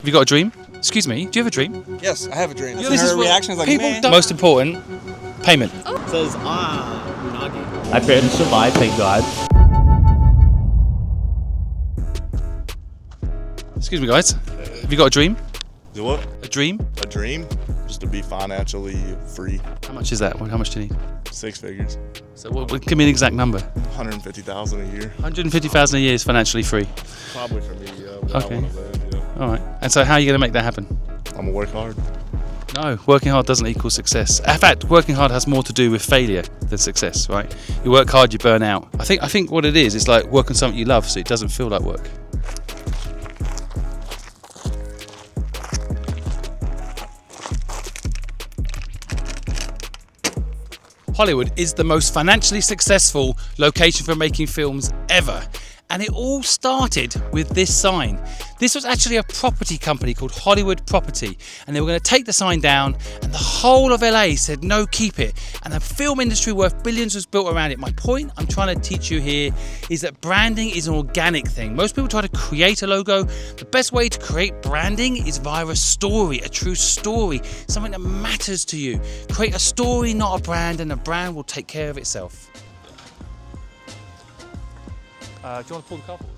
Have you got a dream? Excuse me, do you have a dream? Yes, I have a dream. This is her reaction is like, people man. don't. Most important, payment. It says, unagi. I barely survived, thank God. Excuse me, guys. Have you got a dream? Do what? A dream? A dream? Just to be financially free. How much is that? How much do you need? 6 figures. So give me an exact number. 150,000 a year. 150,000 a year is financially free. Probably for me, yeah. Where Okay. I want to live, yeah. All right. And so how are you going to make that happen? I'm gonna work hard. No, working hard doesn't equal success. In fact, working hard has more to do with failure than success, right? You work hard, you burn out. I think what it is like work on something you love so it doesn't feel like work. Hollywood is the most financially successful location for making films ever. And it all started with this sign. This was actually a property company called Hollywood Property, and they were going to take the sign down, and the whole of LA said, no, keep it. And the film industry worth billions was built around it. My point I'm trying to teach you here is that branding is an organic thing. Most people try to create a logo. The best way to create branding is via a story, a true story, something that matters to you. Create a story, not a brand, and the brand will take care of itself. Do you want to pull the car forward?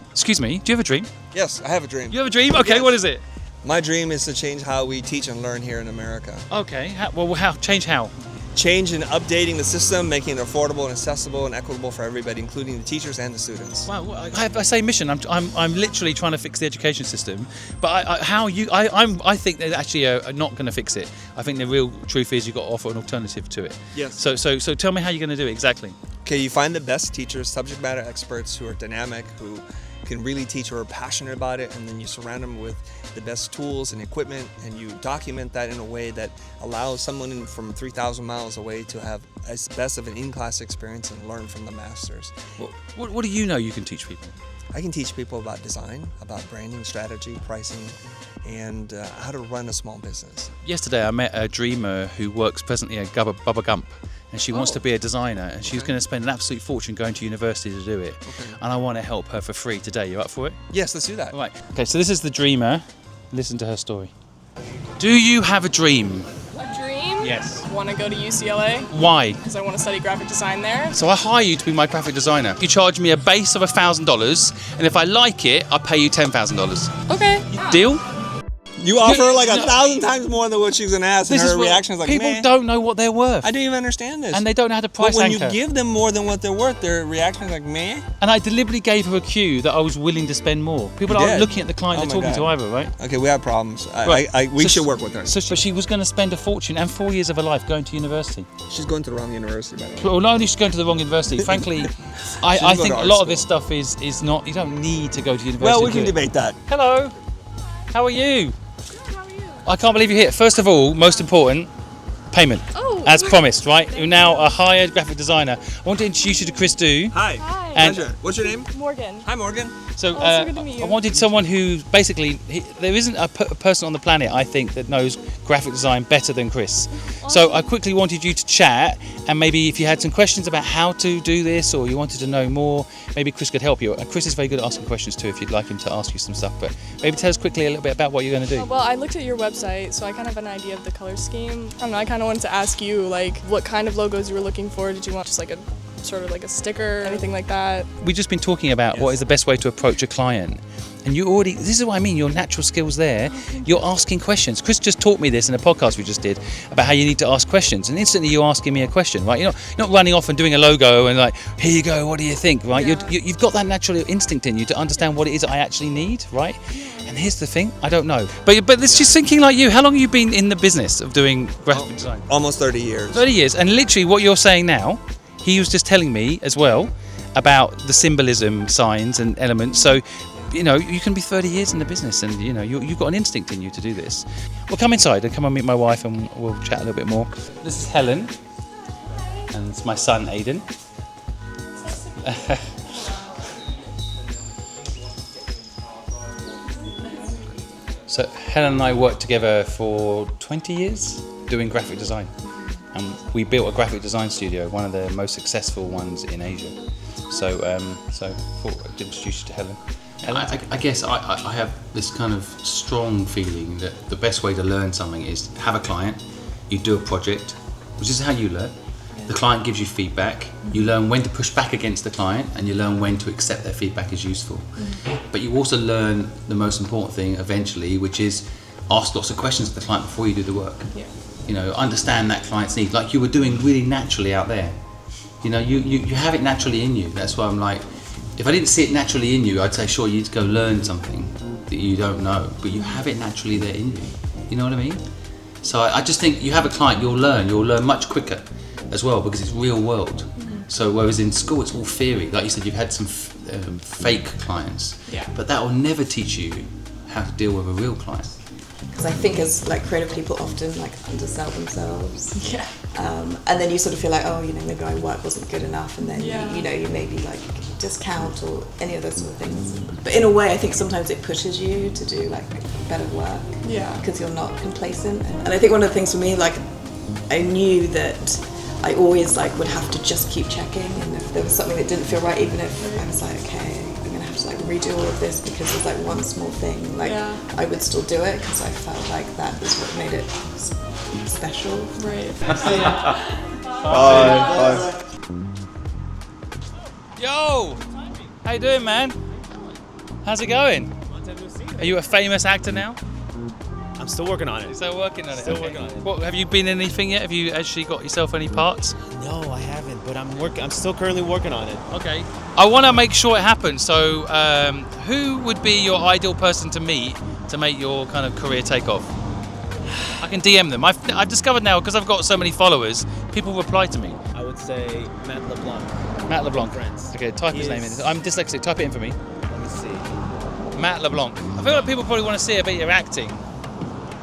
Excuse me, do you have a dream? Yes, I have a dream. You have a dream? Okay, Yes. What is it? My dream is to change how we teach and learn here in America. Okay, how? Change how? Change in updating the system, making it affordable and accessible and equitable for everybody, including the teachers and the students. Wow, I say mission. I'm literally trying to fix the education system, but I think they actually are not going to fix it. I think the real truth is you've got to offer an alternative to it. Yes. So tell me how you're going to do it exactly. Okay, you find the best teachers, subject matter experts who are dynamic, who can really teach, who are passionate about it, and then you surround them with the best tools and equipment, and you document that in a way that allows someone from 3,000 miles away to have as best of an in-class experience and learn from the masters. What do you know you can teach people? I can teach people about design, about branding, strategy, pricing, and how to run a small business. Yesterday I met a dreamer who works presently at Bubba Gump, and she wants to be a designer, and she's going to spend an absolute fortune going to university to do it. Okay. And I want to help her for free today. You up for it? Yes, let's do that. All right. Okay, so this is the dreamer. Listen to her story. Do you have a dream? A dream? Yes. Want to go to UCLA Why? because I want to study graphic design there. So I hire you to be my graphic designer. You charge me a base of $1,000, and if I like it, I pay you $10,000. Okay. Deal? You offer like No. 1,000 times more than what she's gonna ask, and her what- reaction is like, people man, don't know what they're worth, I don't even understand this. and they don't know how to price but when anchor. you give them more than what they're worth, their reaction is like, man. And I deliberately gave her a cue that I was willing to spend more. People You aren't did? looking at the client Oh they're my talking God. to either, right? Okay, we have problems. Right. We So should she- work with her. But she was going to spend a fortune and 4 years of her life going to university. She's going to the wrong university, by the way. Well, not only she's going to the wrong university, frankly, I going think to a art lot of this school. stuff is not, you don't need to go to university. Well, we to can do it. debate that. Hello, how are you? I can't believe you're here. First of all, most important, payment. Oh. As promised, right? You're now a hired graphic designer. I want to introduce you to Chris Du. Hi. Hi. And- Pleasure. What's your name? Morgan. Hi, Morgan. So, so good to meet you. I wanted someone who basically, there isn't a person on the planet, I think, that knows graphic design better than Chris. So I quickly wanted you to chat, and maybe if you had some questions about how to do this, or you wanted to know more, maybe Chris could help you. And Chris is very good at asking questions too, if you'd like him to ask you some stuff. But maybe tell us quickly a little bit about what you're going to do. Well, I looked at your website, so I kind of have an idea of the color scheme. I don't know, I kind of wanted to ask you, like, what kind of logos you were looking for. Did you want just like a sort of like a sticker, anything like that? We've just been talking about what is the best way to approach a client. And you already, this is what I mean, your natural skills there, you're asking questions. Chris just taught me this in a podcast we just did about how you need to ask questions. And instantly you're asking me a question, right? You're not running off and doing a logo and like, here you go, what do you think, right? Yeah. You've got that natural instinct in you to understand what it is I actually need, right? And here's the thing, I don't know. But it's just thinking like you, how long have you been in the business of doing graphic design? Almost 30 years. 30 years. And literally what you're saying now, he was just telling me as well about the symbolism, signs and elements. So, you know, you can be 30 years in the business and, you know, you've got an instinct in you to do this. Well, come inside and come and meet my wife and we'll chat a little bit more. This is Helen and it's my son, Aidan. So Helen and I worked together for 20 years doing graphic design. And we built a graphic design studio, one of the most successful ones in Asia. So I thought I'd introduce you to Helen. I guess I have this kind of strong feeling that the best way to learn something is have a client, you do a project, which is how you learn. The client gives you feedback, you learn when to push back against the client, and you learn when to accept their feedback as useful. But you also learn the most important thing eventually, which is ask lots of questions to the client before you do the work. Yeah. You know, understand that client's need, like you were doing really naturally out there. You know, you have it naturally in you. That's why I'm like, if I didn't see it naturally in you, I'd say, sure, you need to go learn something that you don't know, but you have it naturally there in you. You know what I mean? So I just think you have a client, you'll learn much quicker as well, because it's real world. So whereas in school it's all theory, like you said, you've had some fake clients, but that will never teach you how to deal with a real client. Because I think as like creative people often like undersell themselves. Yeah. And then you sort of feel like, oh, you know, maybe my work wasn't good enough, and then you know, you maybe like discount or any of those sort of things. But in a way, I think sometimes it pushes you to do like better work. Yeah. Because you're not complacent. And I think one of the things for me, like, I knew that I always like would have to just keep checking, and if there was something that didn't feel right, even if I was like, okay, I'm gonna have to like redo all of this because there's like one small thing, like I would still do it because I felt like that was what made it special. Right. Bye. Yo! How you doing, man? How's it going? Are you a famous actor now? I'm still working on it. Still working on it. Still working on it. What, have you been in anything yet? Have you actually got yourself any parts? No, I haven't, but I'm still currently working on it. Okay. I want to make sure it happens. So, who would be your ideal person to meet to make your kind of career take off? I can DM them. I've discovered now, because I've got so many followers, people reply to me. I would say Matt LeBlanc. Matt LeBlanc. Friends. Okay, type his name in. I'm dyslexic. Type it in for me. Let me see. Matt LeBlanc. I feel like people probably want to see a bit of your acting.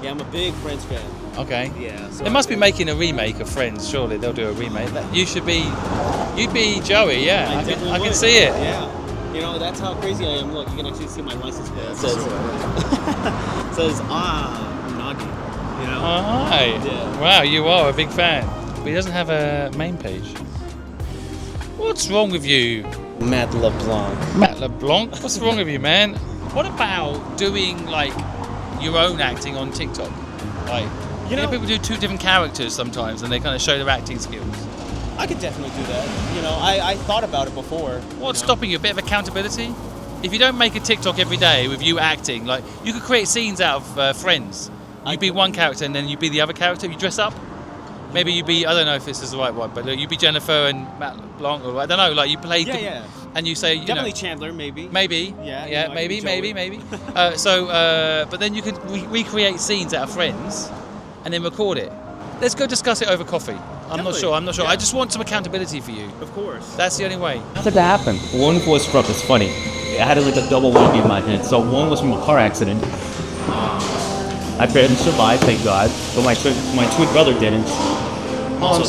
Yeah, I'm a big Friends fan. Okay. Yeah. So They must be making a remake of Friends. Surely they'll do a remake. You'd be Joey. Yeah, I can see it. Yeah. You know, that's how crazy I am. Look, you can actually see my license plate. It says, it says Nagi. You know. Oh, hi. Yeah. Wow, you are a big fan. But he doesn't have a main page. What's wrong with you, Matt LeBlanc. Matt LeBlanc? What's wrong with you, man? What about doing like your own acting on TikTok? Like, you know, people do two different characters sometimes, and they kind of show their acting skills. I could definitely do that. You know, I thought about it before. What's stopping you? A bit of accountability? If you don't make a TikTok every day with you acting, like, you could create scenes out of Friends. You'd be one character, and then you'd be the other character. You dress up. Maybe you'd be, I don't know if this is the right one, but you'd be Jennifer and Matt LeBlanc, or I don't know, like you play and you say, you definitely know, Chandler, maybe. Maybe. Yeah, maybe. But then you can recreate scenes out of Friends and then record it. Let's go discuss it over coffee. I'm not sure. Yeah. I just want some accountability for you. Of course. That's the only way. How did that happen? One was rough, it's funny. I had like a double whammy in my head. So one was from a car accident. My parents survived, thank God, but my twin brother didn't. I'm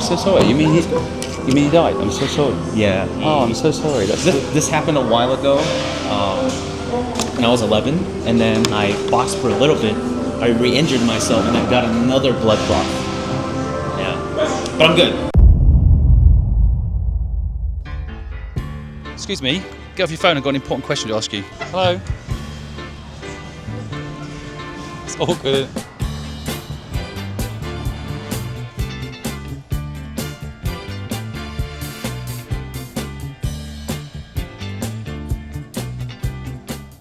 so sorry. You mean he died? I'm so sorry. Yeah. Oh, I'm so sorry. This happened a while ago, when I was 11, and then I boxed for a little bit. I re-injured myself, and I got another blood clot. Yeah, but I'm good. Excuse me. Get off your phone. I've got an important question to ask you. Hello. It's awkward.